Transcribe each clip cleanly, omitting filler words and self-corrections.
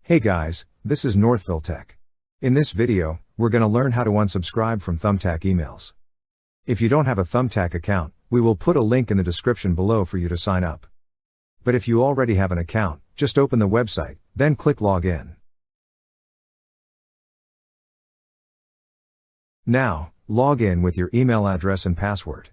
Hey guys, this is Thumbtack. In this video, we're going to learn how to unsubscribe from Thumbtack emails. If you don't have a Thumbtack account, we will put a link in the description below for you to sign up. But if you already have an account, just open the website, then click Login. Now, log in with your email address and password.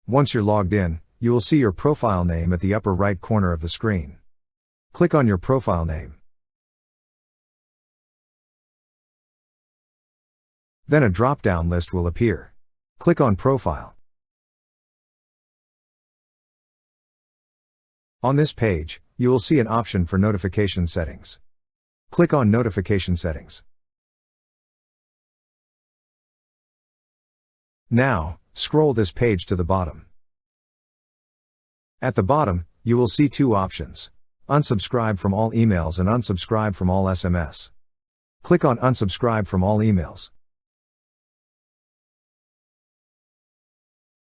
Once you're logged in, you will see your profile name at the upper right corner of the screen. Click on your profile name. Then a drop-down list will appear. Click on Profile. On this page, you will see an option for notification settings. Click on Notification Settings. Now, scroll this page to the bottom. At the bottom, you will see two options: unsubscribe from all emails and unsubscribe from all SMS. Click on Unsubscribe from all emails.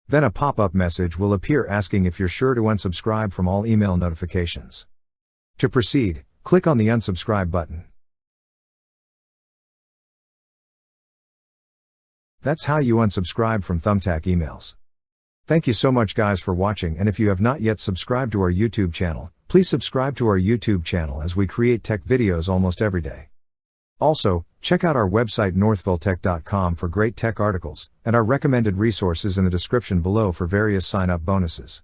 Then a pop-up message will appear asking if you're sure to unsubscribe from all email notifications. To proceed, click on the Unsubscribe button. That's how you unsubscribe from Thumbtack emails. Thank you so much guys for watching, and if you have not yet subscribed to our YouTube channel, please subscribe to our YouTube channel as we create tech videos almost every day. Also, check out our website northviltech.com for great tech articles, and our recommended resources in the description below for various sign-up bonuses.